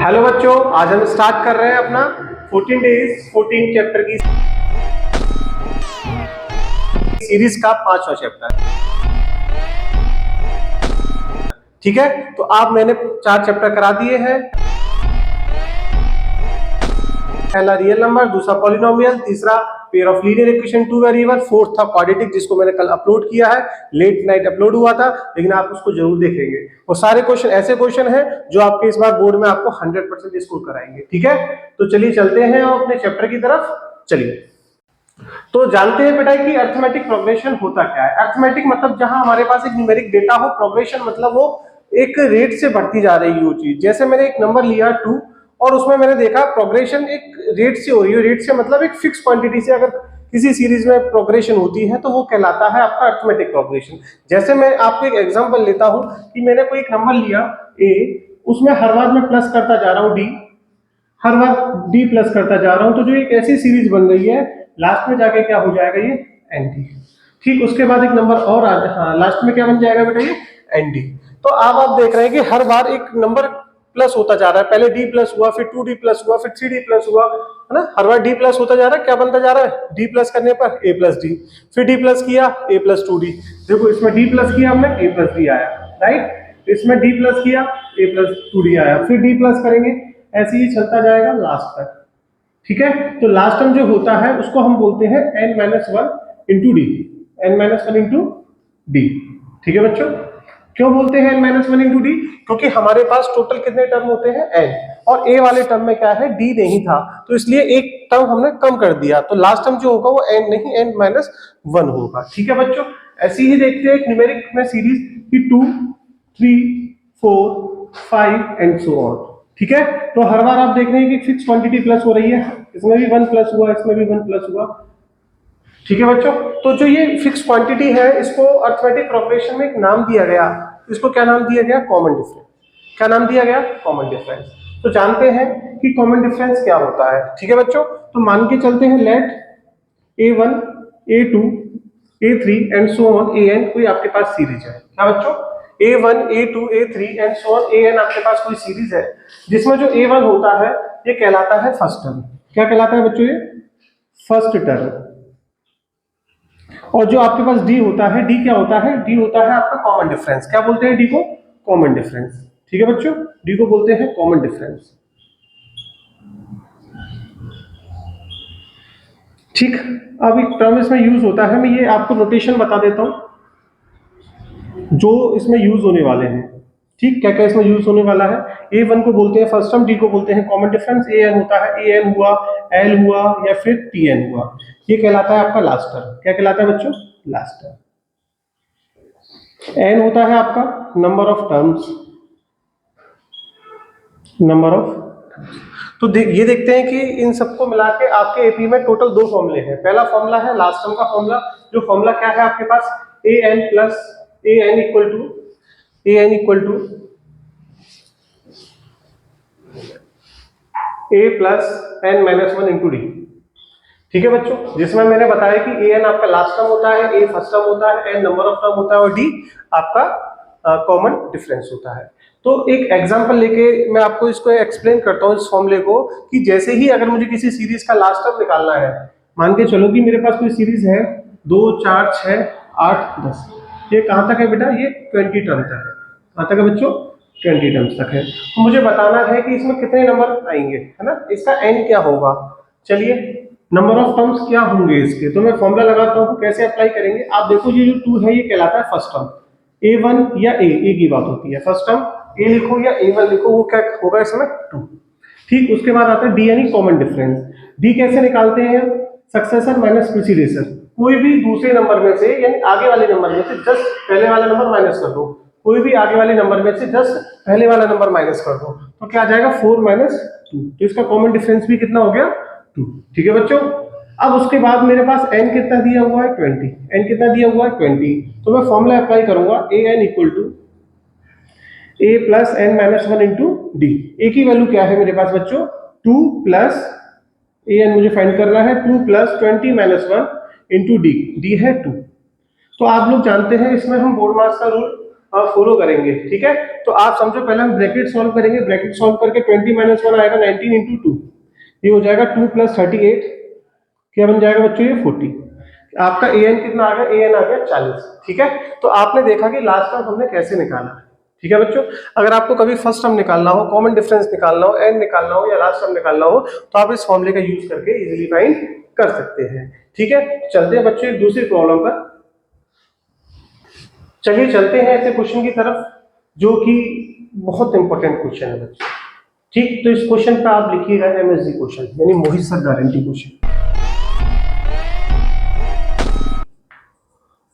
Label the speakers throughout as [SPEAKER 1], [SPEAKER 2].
[SPEAKER 1] Hello बच्चों, आज हम स्टार्ट कर रहे हैं अपना 14 डेज 14 चैप्टर की सीरीज का 5वां चैप्टर। ठीक है, तो आप मैंने 4 चैप्टर करा दिए हैं। पहला रियल नंबर, दूसरा पॉलिनोमियल, तीसरा pair of linear equation two variable, fourth था क्वाड्रेटिक जिसको मैंने कल अपलोड किया है। लेट नाइट अपलोड हुआ था, लेकिन आप उसको जरूर देखेंगे। वो सारे क्वेश्चन ऐसे क्वेश्चन हैं जो आपके इस बार बोर्ड में आपको 100% स्कोर कराएंगे। ठीक है, तो चलिए चलते हैं अपने चैप्टर की तरफ। चलिए, तो जानते हैं बेटा कि अरिथमेटिक प्रोग्रेशन होता क्या है। अरिथमेटिक मतलब जहां हमारे पास एक न्यूमेरिक डेटा हो, प्रोग्रेशन मतलब वो एक रेट से बढ़ती जा रही है वो चीज। जैसे मैंने एक नंबर लिया 2 और उसमें मैंने देखा प्रोग्रेशन एक रेट से हो रही है। रेट से मतलब एक फिक्स क्वांटिटी से अगर किसी सीरीज में प्रोग्रेशन होती है तो वो कहलाता है आपका अरिथमेटिक प्रोग्रेशन। जैसे मैं आपको एक एग्जांपल लेता हूं कि मैंने कोई एक नंबर लिया a, उसमें हर बार मैं प्लस करता जा रहा हूं d, हर बार d प्लस करता जा रहा हूं, तो जो एक ऐसी सीरीज बन गई है लास्ट में जाके क्या हो जाएगा, ये nd। ठीक, उसके बाद एक नंबर और लास्ट में क्या बन जाएगा बेटा, ये nd। तो अब आप देख रहे हैं कि हर बार एक नंबर प्लस होता जा रहा है। पहले d प्लस हुआ, फिर 2d प्लस हुआ, फिर 3d प्लस हुआ, है ना। हर बार d प्लस होता जा रहा है। क्या बनता जा रहा है, d प्लस करने पर a प्लस d, फिर d प्लस किया a प्लस 2d। देखो इसमें d प्लस किया हमने, a प्लस d आया, राइट। इसमें d प्लस किया a प्लस 2d आया, फिर d प्लस करेंगे, ऐसे ही चलता जाएगा लास्ट तक। ठीक है, तो लास्ट टर्म जो होता है उसको हम बोलते हैं n-1 into D, n-1 into डी। ठीक है बच्चों, क्यों बोलते हैं n-1 इंटू डी? क्योंकि हमारे पास टोटल कितने टर्म होते हैं, n, और a वाले टर्म में क्या है, d नहीं था, तो इसलिए एक टर्म हमने कम कर दिया। तो लास्ट टर्म जो होगा वो n नहीं n-1 होगा। ठीक है बच्चों, ऐसे ही देखते हैं एक न्यूमेरिक में सीरीज की 2, 3, 4, 5 एंड सो ऑन। ठीक है, तो हर बार आप देख रहे हैं कि फिक्स क्वांटिटी प्लस हो रही है। इसमें भी 1 प्लस हुआ, इसमें भी 1 प्लस हुआ। ठीक है बच्चों, तो जो ये फिक्स क्वांटिटी है इसको अरिथमेटिक प्रोग्रेशन में एक नाम दिया गया। इसको क्या नाम दिया गया, कॉमन डिफरेंस। क्या नाम दिया गया, कॉमन डिफरेंस। तो जानते हैं कि कॉमन डिफरेंस क्या होता है। ठीक है बच्चों, तो मान के चलते हैं let a1 a2 a3 and so on an कोई आपके पास सीरीज है। क्या बच्चों, a1 a2 a3 and so on an आपके पास कोई सीरीज है, जिसमें जो a1 होता है ये कहलाता है फर्स्ट टर्म। क्या कहलाता है बच्चों, ये फर्स्ट टर्म। और जो आपके पास d होता है, d क्या होता है, d होता है आपका कॉमन डिफरेंस। क्या बोलते हैं d को, कॉमन डिफरेंस। ठीक है बच्चों, d को बोलते हैं कॉमन डिफरेंस। ठीक, अब एक टर्म इसमें यूज होता है, मैं ये आपको नोटेशन बता देता हूं जो इसमें यूज होने वाले हैं। ठीक, क्या क्या इसमें यूज होने वाला है। a1 को बोलते हैं फर्स्ट टर्म, d को बोलते हैं कॉमन डिफरेंस, an होता है an हुआ, l हुआ या फिर tn हुआ, ये कहलाता है आपका लास्ट टर्म। क्या कहलाता है बच्चों, लास्ट टर्म। n होता है आपका number of terms, number of. तो ये देखते हैं कि इन सबको मिला के आपके एपी में टोटल 2 फॉर्मूले हैं। पहला फॉर्मूला है लास्ट टर्म का फॉर्मूला, जो फॉर्मूला क्या है आपके पास, an plus an equal to a plus n-1 into डी। ठीक है बच्चों, जिसमें मैंने बताया कि an आपका लास्ट टर्म होता है, a फर्स्ट टर्म होता है, n नंबर ऑफ टर्म होता है और d आपका कॉमन डिफरेंस होता है। तो एक एग्जांपल लेके मैं आपको इसको एक्सप्लेन करता हूँ इस फॉर्मूले को, कि जैसे ही अगर मुझे किसी सीरीज का लास्ट टर्म निकालना है, मान के चलो कि मेरे पास कोई सीरीज है 2, 4, 6, 8, 10, ये कहां तक है बेटा, ये 20 टर्म तक है। कहां तक है बच्चों, 20 टर्म्स तक है। तो मुझे बताना है कि इसमें कितने नंबर आएंगे, है ना, इसका n क्या होगा। चलिए, नंबर ऑफ टर्म्स क्या होंगे इसके, तो मैं फॉर्मूला लगाता हूँ, कैसे अप्लाई करेंगे। आप देखो ये जो 2 है ये कहलाता है फर्स्ट टर्म, a1 या a की बात होती है। फर्स्ट टर्म a लिखो या a1 लिखो, वो क्या होगा इसमें 2। ठीक, उसके बाद आता है d यानी कॉमन डिफरेंस। d कैसे निकालते हैं, सक्सेसर माइनस प्रीसीडेसर। कोई भी दूसरे नंबर में से यानी आगे वाले नंबर में से जस्ट पहले वाला नंबर माइनस कर दो, कोई भी आगे वाले नंबर में से जस्ट पहले वाला नंबर माइनस कर दो, तो क्या आ जाएगा 4 माइनस 2। तो इसका कॉमन डिफरेंस भी कितना हो गया, 2। ठीक है बच्चों, अब उसके बाद मेरे पास n कितना दिया हुआ है, 20। n कितना दिया हुआ है, 20। तो मैं फॉर्मूला अप्लाई करूंगा an equal to a plus n-1 into डी। a की वैल्यू क्या है मेरे पास बच्चों, 2 प्लस an मुझे फाइंड करना है, 2 प्लस 20-1 इंटू डी, डी है 2। तो आप लोग जानते हैं इसमें हम बोर्ड मास का रूल फॉलो करेंगे, ठीक है। तो आप समझो पहले हम ब्रैकेट सॉल्व करेंगे, ब्रैकेट सॉल्व करके 20 - 1 आएगा 19 × 2, ये हो जाएगा 2 + 38, क्या बन जाएगा बच्चों ये 40। आपका an कितना आ गया, an आ गया 40, ठीक है। तो आपने देखा कि लास्ट टर्म हमने कैसे निकाला, ठीक है बच्चों। अगर आपको कभी फर्स्ट टर्म निकालना हो, कॉमन डिफरेंस निकालना हो, n निकालना हो या लास्ट टर्म निकालना हो, तो आप इस फॉर्मूले का यूज करके इजीली फाइंड कर सकते हैं, ठीक है। चलते हैं बच्चों दूसरी प्रॉब्लम पर। चलिए चलते हैं ऐसे क्वेश्चन की तरफ जो कि बहुत इंपॉर्टेंट क्वेश्चन है बच्चों, ठीक। तो इस क्वेश्चन पे आप लिखिएगा MSG क्वेश्चन, यानी मोहित सर गारंटी क्वेश्चन।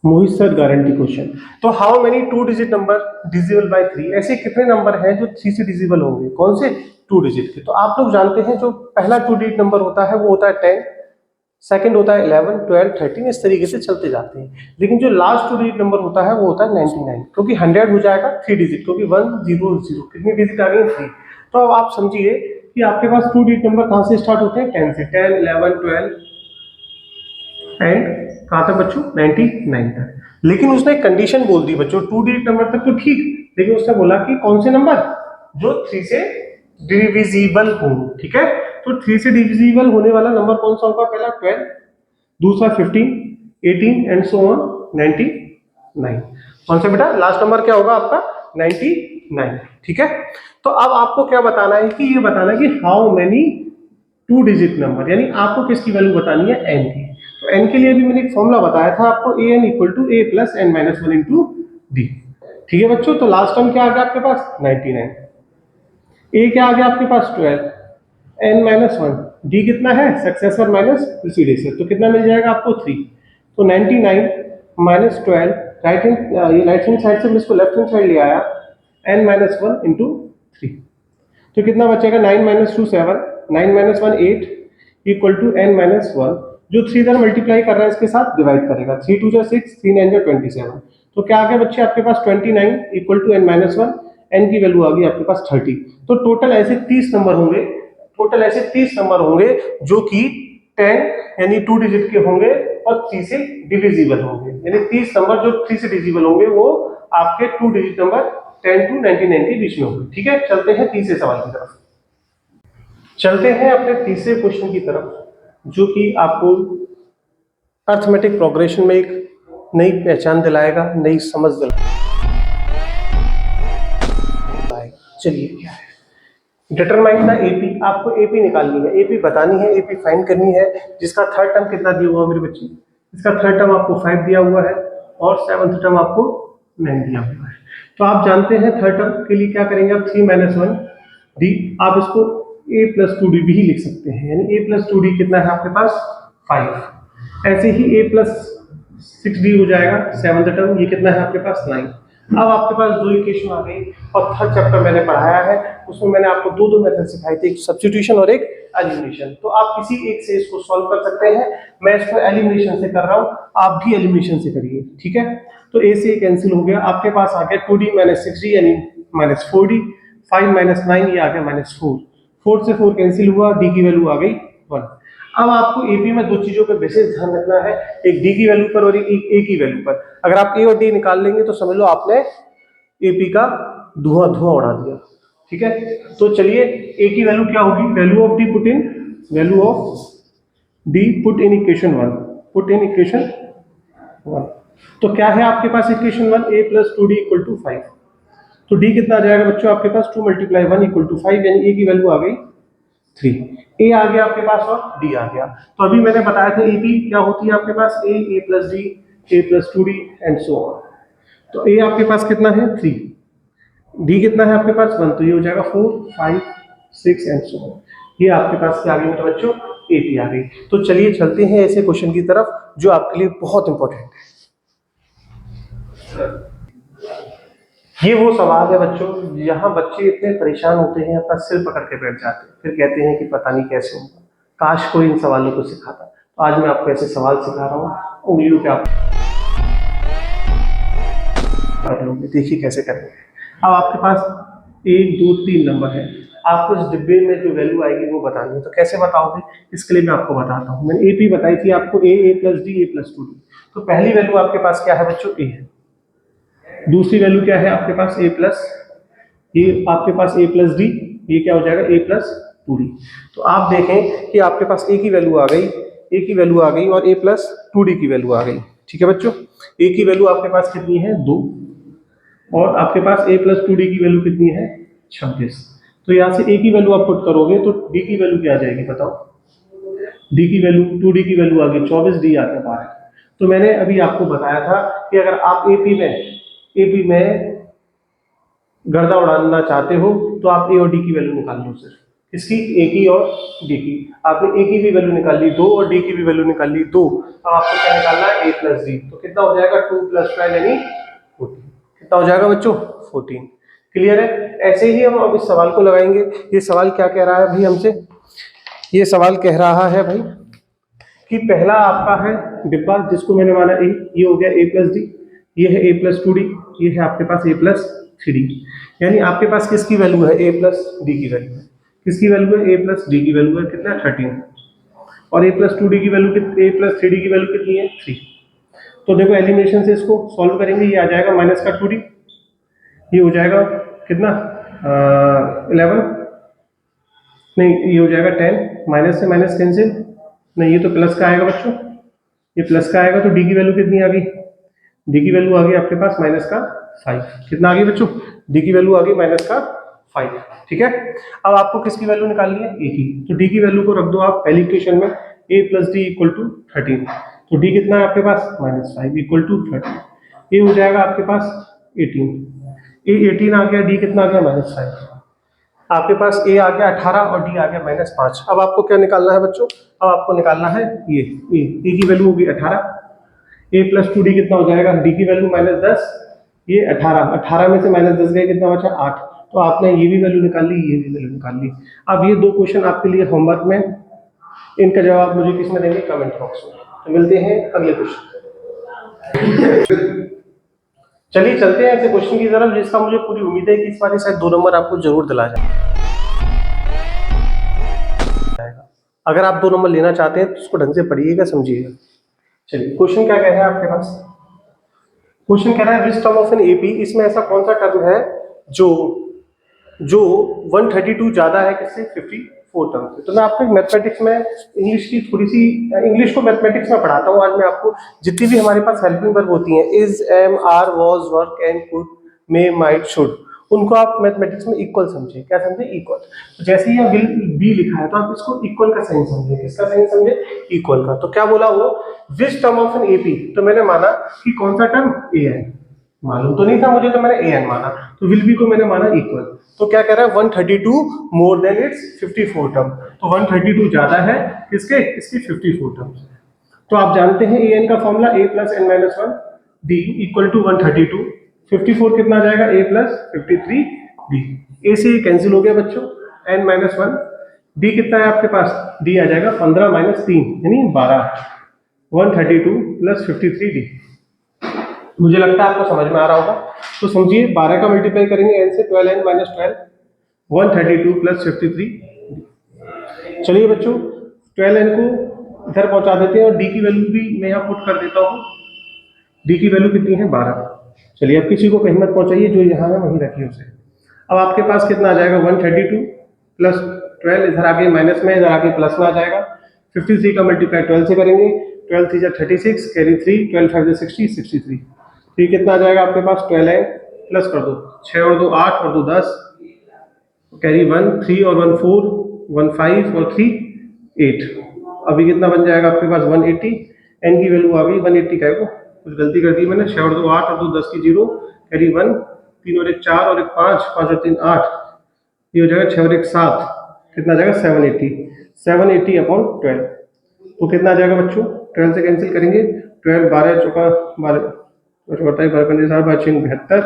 [SPEAKER 1] मोहित सर गारंटी क्वेश्चन। तो how many 2 digit number divisible by 3, ऐसे कितने नंबर हैं जो 3 से डिविजिबल होंगे, कौन से 2 डिजिट के। तो आप लोग जानते हैं जो पहला 2 डिजिट नंबर होता है वो होता है 10, सेकंड होता है 11, 12, 13, इस तरीके से चलते जाते हैं। लेकिन जो लास्ट 2 डिजिट नंबर होता है वो होता है 99, क्योंकि 100 हो जाएगा 3 डिजिट, क्योंकि 1 0 0 कितनी डिजिट आ गई 3। तो अब आप समझिए कि आपके पास 2 डिजिट नंबर कहां से स्टार्ट होते हैं, 10 से, 10, 11, 12 एंड कहां तक बच्चों 99 तक। लेकिन उसने एक कंडीशन बोल दी बच्चों, 2 डिजिट नंबर तक तो ठीक, लेकिन उसने बोला कि कौन से नंबर जो 3 से डिविजिबल हो, ठीक है। तो 3 से डिविजिबल होने वाला नंबर कौन सा होगा, पहला 12, दूसरा 15, 18 एंड सो ऑन 99। कौन सा बेटा लास्ट नंबर क्या होगा आपका 99, ठीक है। तो अब आपको क्या बताना है कि ये बताना है कि हाउ मेनी 2 डिजिट नंबर, यानी आपको किसकी वैल्यू बतानी है, n की। तो n के लिए भी मैंने एक फॉर्मूला बताया था आपको, an = a + n - 1 × d, ठीक है बच्चों। तो लास्ट टर्म क्या आ गया आपके पास 99, a क्या आ गया आपके पास 12, n - 1, d कितना है सक्सेसर माइनस प्रीसीडेसर, तो कितना मिल जाएगा आपको 3। तो 99 - 12, राइट हैंड साइड से मैं इसको लेफ्ट हैंड साइड ले आया, n - 1 × 3, तो कितना बचेगा 9 - 2 7, 9 - 1 8 = n - 1, जो 3 इधर मल्टीप्लाई कर रहा है इसके साथ डिवाइड करेगा, 3 2 जा 6, 3 9 जा 27। तो क्या आ गया बच्चे आपके पास 29 = n - 1, n की वैल्यू आ गई आपके पास 30। तो टोटल ऐसे 30 नंबर होंगे, टोटल ऐसे 30 नंबर होंगे जो कि 10 यानी 2 डिजिट के होंगे और 3 से डिविजिबल होंगे, यानी 30 नंबर जो 3 से डिविजिबल होंगे वो आपके 2 डिजिट नंबर 10 to 99 के बीच में होंगे, ठीक है। चलते हैं तीसरे सवाल की तरफ, चलते हैं अपने तीसरे क्वेश्चन की तरफ जो कि आपको अर्थमेटिक प्रोग्रेशन में एक नई पहचान दिलाएगा, नई समझ दिलाएगा। चलिए क्या है, डिटरमाइन द एपी, आपको एपी निकालनी है, एपी बतानी है, एपी फाइंड करनी है, जिसका थर्ड टर्म कितना दिया हुआ मेरे बच्चे, इसका थर्ड टर्म आपको 5 दिया हुआ है और सेवंथ टर्म आपको 9 दिया हुआ है। तो आप जानते हैं थर्ड टर्म के लिए क्या करेंगे आप, 3 - 1 d, आप इसको a + 2d भी लिख सकते हैं, यानी a + 2d कितना है आपके पास 5। ऐसे ही a + 6d हो जाएगा सेवंथ टर्म, ये कितना है आपके पास 9। अब आपके पास 2 इक्वेशन आ गई और थर्ड चैप्टर मैंने पढ़ाया है, उसमें मैंने आपको दो मेथड सिखाई थी, एक सब्स्टिट्यूशन और एक एलिमिनेशन। तो आप किसी एक से इसको सॉल्व कर सकते हैं, मैं इसको एलिमिनेशन से कर रहा हूं, आप भी एलिमिनेशन से करिए, ठीक है। तो a से कैंसिल हो गया, आपके पास आ गया 2d - 6d यानी -4d, 5 - 9 ये आ गया -4, 4 से 4 कैंसिल हुआ, d की वैल्यू आ गई 1। अब आपको एपी में दो चीजों पे विशेष ध्यान रखना है, एक डी की वैल्यू पर और एक ए की वैल्यू पर। अगर आप ए और डी निकाल लेंगे तो समझ लो आपने एपी का धुआं उड़ा दिया, ठीक है। तो चलिए ए की वैल्यू क्या होगी, value of D put in, value of D put in equation 1, put in equation 1। तो क्या है आपके पास इक्वेशन 1, a + 2d = 5। तो d कितना आ जाएगा बच्चों आपके पास 2 × 1 = 5, यानी a की वैल्यू आ गई 3, a आ गया आपके पास और d आ गया। तो अभी मैंने बताया था ap क्या होती है आपके पास, a + d, a + 2d and so on. तो a आपके पास कितना है 3, d कितना है आपके पास 1, तो ये हो जाएगा 4 5 6 एंड सो ऑन। ये आपके पास क्या आ गई मेरे बच्चों, ap आ गई। तो चलिए चलते हैं ऐसे क्वेश्चन की तरफ जो आपके लिए बहुत इंपॉर्टेंट है। ये वो सवाल है बच्चों यहाँ बच्चे इतने परेशान होते हैं, अपना सिर पकड़ के बैठ जाते हैं, फिर कहते हैं कि पता नहीं कैसे होगा, काश कोई इन सवालों को सिखाता। तो आज मैं आपको ऐसे सवाल सिखा रहा हूँ, उंगलियों पे आप कर लोगे, देखिए कैसे करेंगे। अब आपके पास 1 2 3 नंबर है, आपको इस डिब्बे में जो वैल्यू आएगी वो बतानी है। तो कैसे बताओगे, इसके लिए मैं आपको बताता हूँ। मैंने एपी बताई थी आपको, a + d, a + 2d। तो पहली वैल्यू आपके पास क्या है बच्चों, a है, दूसरी वैल्यू क्या है आपके पास a प्लस, ये आपके पास a प्लस डी, ये क्या हो जाएगा a प्लस 2d। तो आप देखें कि आपके पास a की वैल्यू आ गई, a की वैल्यू आ गई और a प्लस 2d की वैल्यू आ गई। ठीक है बच्चों, a की वैल्यू आपके पास कितनी है 2 और आपके पास a प्लस 2d की वैल्यू कितनी है 26। तो यहाँ से a की वैल्यू आप पुट करोगे तो d की वैल्यू क्या आ जाएगी बताओ, d की वैल्यू 2d की वैल्यू आ गई 24, d आ गया 12। तो मैंने अभी आपको बताया था कि अगर आप एपी में गर्दा उड़ाना चाहते हो तो आप ए और डी की वैल्यू निकाल लो सिर्फ, इसकी ए की और डी की। आपने ए की भी वैल्यू निकाल ली 2 और डी की भी वैल्यू निकाल ली 2। अब आपको क्या निकालना है ए प्लस डी, तो कितना हो जाएगा 2 प्लस 12 यानी 14। कितना हो जाएगा बच्चों 14। क्लियर है। ऐसे ही हम अब इस सवाल को लगाएंगे। ये सवाल क्या कह रहा है भाई हमसे, ये सवाल कह रहा है भाई कि पहला आपका है डिब्बा जिसको मैंने माना ए, ये हो गया ए प्लस डी, ये है ए प्लस 2d, ये है आपके पास ए प्लस 3d। यानी आपके पास किसकी वैल्यू है ए प्लस डी की वैल्यू है, किसकी वैल्यू है ए प्लस डी की वैल्यू है कितना 13 और ए प्लस 2d की वैल्यू कितनी, ए प्लस 3d की वैल्यू कितनी है 3। तो देखो एलिमिनेशन से इसको सॉल्व करेंगे, ये आ जाएगा माइनस का 2d, ये हो जाएगा कितना 11, नहीं ये हो जाएगा 10, माइनस से माइनस कैंसिल, नहीं ये तो प्लस का आएगा बच्चों, ये प्लस का आएगा तो डी की वैल्यू कितनी आ गई, डी की वैल्यू आ गई आपके पास माइनस का 5। कितना आ गई बच्चों, डी की वैल्यू आ गई माइनस का 5। ठीक है। अब आपको किसकी वैल्यू निकालनी है ए की, तो डी की वैल्यू को रख दो आप पहली इक्वेशन में, ए प्लस डी इक्वल टू 13। तो डी कितना है आपके पास -5 इक्वल टू 13, ए हो जाएगा आपके पास 18, ए 18 आ गया, डी कितना आ गया -5। आपके पास ए आ गया 18 और डी आ गया -5। अब आपको क्या निकालना है बच्चों, अब आपको निकालना है ये ए की वैल्यू होगी 18, ए प्लस 2d कितना हो जाएगा, डी की वैल्यू -10, ये 18 में से -10 गए कितना बचा 8। तो आपने ये भी वैल्यू निकाल ली, ये भी वैल्यू निकाल ली। अब ये दो क्वेश्चन आपके लिए होमवर्क में, इनका जवाब मुझे किस में देंगे कमेंट बॉक्स में। तो मिलते हैं अगले क्वेश्चन। चलिए चलते हैं ऐसे क्वेश्चन की तरफ जिसका मुझे पूरी उम्मीद है कि इस बार शायद 2 नंबर आपको जरूर दिला जाएगा। अगर आप 2 नंबर लेना चाहते हैं तो उसको ढंग से पढ़िएगा, समझिएगा। चलिए क्वेश्चन क्या कह रहा है आपके पास, क्वेश्चन कह रहा है which term of an AP, इसमें ऐसा कौन सा टर्म है जो 132 ज्यादा है किससे 54 टर्म से। तो मैं आपको मैथमेटिक्स में इंग्लिश की थोड़ी सी, इंग्लिश को मैथमेटिक्स में पढ़ाता हूँ। आज मैं आपको जितनी भी हमारे पास हेल्पिंग वर्ब होती हैं, is, am, are, was, were, can, could, may, might, should, उनको आप मैथमेटिक्स में इक्वल समझे। क्या समझे, इक्वल। जैसे ही विल बी लिखा है तो आप इसको इक्वल का साइन समझे। किसका साइन समझे, इक्वल का। तो क्या बोला वो, which term of an AP, तो मैंने माना कि कौन सा टर्म ए है, मालूम तो नहीं था मुझे तो मैंने ए एन माना, तो विल बी को मैंने माना इक्वल। तो क्या कह रहा है 132 मोर देन इट्स 54 टर्म, तो 132 ज्यादा है किसके, इसके 54 टर्म से। तो आप जानते हैं ए एन का formula A plus N minus 1 D equal to 132, 54 कितना आ जाएगा ए प्लस 53 डी, ए से कैंसिल हो गया बच्चों, एन माइनस 1, डी कितना है आपके पास, डी आ जाएगा 15 माइनस 3 यानी 12, 132 प्लस 53 डी। मुझे लगता है आपको समझ में आ रहा होगा। तो समझिए 12 का मल्टीप्लाई करेंगे n से, 12n माइनस 12, 132 प्लस 53। चलिए बच्चों 12n को इधर पहुंचा देते हैं और d की वैल्यू भी मैं यहाँ पुट कर देता हूँ। d की वैल्यू कितनी है 12। चलिए अब किसी को कहीं मत पहुंचाइए, जो यहाँ है वहीं रखिए उसे। अब आपके पास कितना आ जाएगा 132 प्लस 12, इधर आगे माइनस में, इधर आगे प्लस में आ जाएगा। 53 का मल्टीप्लाई 12 से करेंगे, 12 3 जा 36, कैरी 3, 12 5 जा 60, 63। ठीक कितना आ जाएगा आपके पास 12 प्लस कर दो, 6 और 2 8 और 2 10, कैरी 1 3 और 1 4, 1 5 और 3 8। अभी कितना बन जाएगा आपके पास 180, एन की वैल्यू आ गई 180 का है, कुछ गलती कर दी मैंने, 6 और 2 8 और 2 10 की 0, कैरी 1 3 और 1 4 और 1 5, 5 और 3 8, ये हो जाएगा 6 और 1 7, कितना आ जाएगा 780, 780 अपॉन 12। तो कितना आ जाएगा बच्चों, 12 से कैंसिल करेंगे, 12 12 चौका 12 बताइए, 12 पंजे 60, 12 72,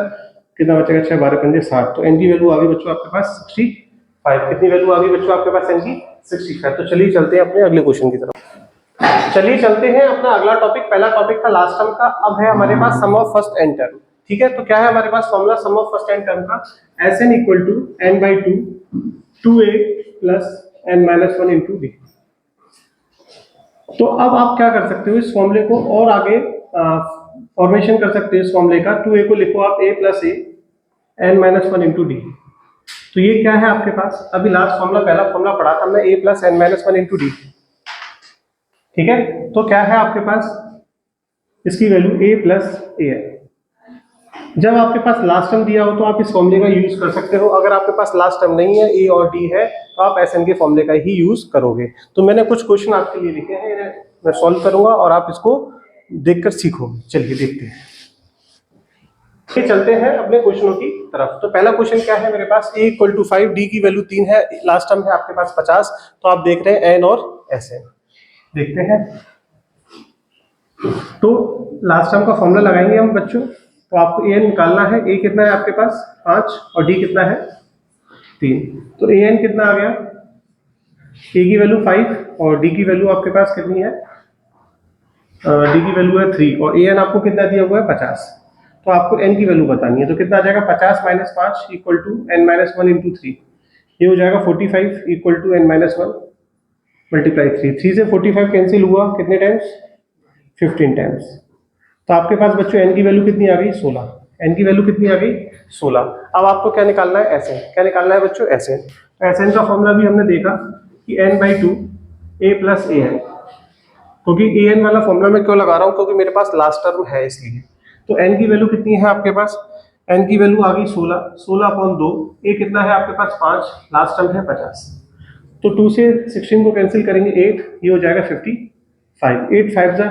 [SPEAKER 1] कितना बचेगा 6 12 पंजे 60। तो एन की वैल्यू आ गई बच्चों आपके पास 65। कितनी वैल्यू आ गई बच्चों आपके पास एन की 65। तो चलिए चलते हैं अपने अगले क्वेश्चन की तरफ। चलिए चलते हैं अपना अगला टॉपिक, पहला टॉपिक था लास्ट टर्म का, अब है हमारे पास sum of first N term. ठीक है, तो क्या है हमारे पास formula sum of first N term का, S N equal to N by 2 2a plus N minus 1 into B. तो अब आप क्या कर सकते हो, इस फॉर्मूले को और आगे फॉर्मेशन कर सकते हैं इस फॉर्मूले का। 2a को लिखो आप a plus A n minus one into D. तो ये क्या है आपके पास, अभी लास्ट फॉर्मूला पहला फॉर्मूला पढ़ा था हमने, a plus n minus one into डी। ठीक है, तो क्या है आपके पास, इसकी वैल्यू a प्लस ए है। जब आपके पास लास्ट टर्म दिया हो तो आप इस फॉर्मूले का यूज कर सकते हो। अगर आपके पास लास्ट टर्म नहीं है, a और d है, तो आप Sn के फॉर्मूले का ही यूज करोगे। तो मैंने कुछ क्वेश्चन आपके लिए लिखे हैं, इन्हें मैं सॉल्व करूंगा और आप इसको देखकर सीखो। चलिए देखते हैं, चलते हैं अपने क्वेश्चनों की तरफ। तो पहला क्वेश्चन क्या है मेरे पास, a इक्वल टू 5, d की वैल्यू 3 है, लास्ट टर्म है आपके पास 50। तो आप देख रहे हैं n और Sn। देखते हैं, तो लास्ट टर्म का फॉर्मूला लगाएंगे हम बच्चों। तो आपको an निकालना है, a कितना है आपके पास 5 और d कितना है 3। तो an कितना आ गया, a की वैल्यू 5 और d की वैल्यू आपके पास कितनी है, d की वैल्यू है 3 और an आपको कितना दिया हुआ है 50। तो आपको n की वैल्यू बतानी है। तो कितना आ जाएगा, 50 minus 5 equal to n minus one into 3। ये हो जाएगा 45 equal to n minus one multiply 3। 3 से 45 कैंसिल हुआ, कितने टाइम्स, 15 टाइम्स। तो आपके पास बच्चों n की वैल्यू कितनी आ गई 16। n की वैल्यू कितनी आ गई 16। अब आपको क्या निकालना है, Sn। क्या निकालना है बच्चों, Sn। Sn का फॉर्मूला भी हमने देखा कि n/2 a प्लस ए है। क्योंकि an वाला फॉर्मूला मैं क्यों लगा रहा हूँ, क्योंकि मेरे पास लास्ट टर्म है इसलिए। तो n की वैल्यू कितनी है आपके पास, n की वैल्यू आ गई 16, 16/2। a कितना है आपके पास 5, लास्ट टर्म है 50। तो 2 से 16 को कैंसिल करेंगे 8, ये हो जाएगा 55। 8 5 जा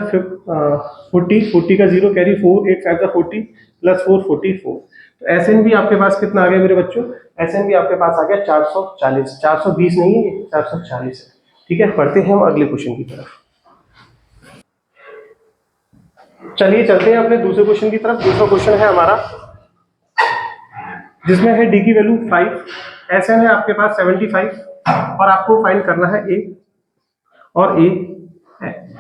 [SPEAKER 1] 40, 40 का 0 कैरी 4, 8 5 जा 40 प्लस 4 44। तो Sn भी आपके पास कितना आ गया मेरे बच्चों, Sn भी आपके पास आ गया 440। 420 नहीं है, 440 है। ठीक है, पढ़ते हैं हम अगले क्वेश्चन की तरफ। चलिए चलते हैं अपने दूसरे क्वेश्चन की तरफ। दूसरा क्वेश्चन है हमारा, जिसमें है d की वैल्यू 5, Sn है आपके पास 75 और आपको फाइंड करना है a और a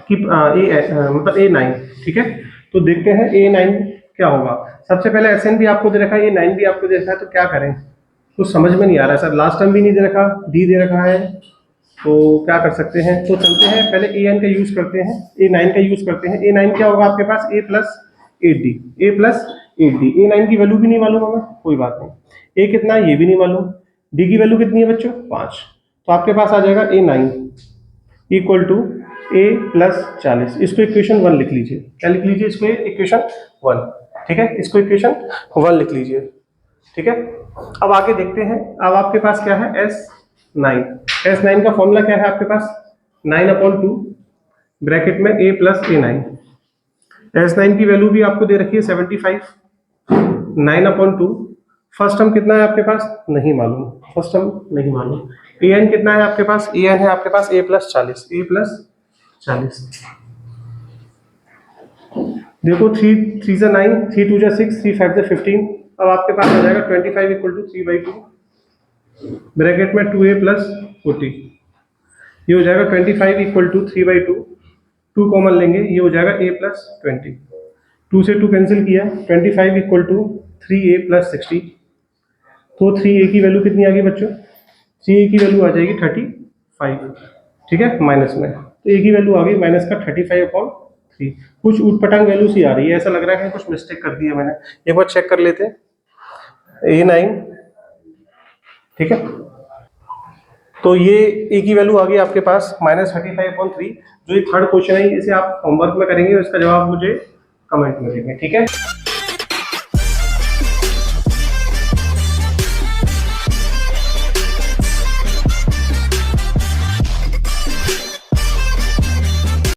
[SPEAKER 1] की मतलब a9। ठीक है, तो देखते हैं a9 क्या होगा। सबसे पहले Sn भी आपको दे रखा है, a9 भी आपको दे रखा है, तो क्या करें, कुछ समझ में नहीं आ रहा है सर। लास्ट टाइम भी नहीं दे रखा, d दे रखा है, तो क्या कर सकते हैं। तो चलते हैं पहले an का यूज करते हैं, a9 का यूज करते हैं। a9 क्या होगा आपके पास, a plus 8d, a plus 8d। a9 की वैल्यू भी नहीं मालूम हमें, कोई बात नहीं। a कितना है ये भी नहीं मालूम, d की वैल्यू कितनी है बच्चों 5। तो आपके पास आ जाएगा a9 equal to a plus 40। इसको इक्वेशन 1 लिख लीजिए। क्या लिख लीजिए, इसको इक्वेशन 1। ठीक है, इसको इक्वेशन 1 लिख लीजिए। ठीक है, अब आगे देखते हैं। अब आपके पास क्या है, S9। S9 का फॉर्मूला क्या है आपके पास, 9/2 ब्रैकेट में a प्लस a9। S9 की वैल्यू भी आपको दे रखी है 75, 9/2। फर्स्ट टर्म कितना है आपके पास नहीं मालूम, फर्स्ट टर्म नहीं मालूम। an कितना है आपके पास, an है आपके पास a प्लस 40, a प्लस 40। देखो 3 3 जा 9, 3 2 जा 6, 3 5 जा 15। अब आपके पास आ जाएगा 25 इक्वल टू 3/2 ब्रैकेट में 2a प्लस 40। ये हो जाएगा 25 इक्वल टू 3/2, 2 कॉमन लेंगे, ये हो जाएगा a प्लस 20। 2 से 2 कैंसिल किया, 25 इक्वल टू 3a प्लस 60। तो 3a की वैल्यू कितनी आ गई बच्चों, 3a की वैल्यू आ जाएगी 35। ठीक है, माइनस में, तो a की वैल्यू आ गई माइनस का 35/3। कुछ उटपटांग वैल्यू सी आ रही है, ऐसा लग रहा है कि कुछ मिस्टेक कर दी है मैंने। एक बार चेक कर लेते हैं, a9। ठीक है, तो ये a की वैल्यू आ गई आपके पास -35/3। जो ये थर्ड क्वेश्चन है, इसे आप होमवर्क में करेंगे, इसका जवाब मुझे कमेंट में देंगे। ठीक है।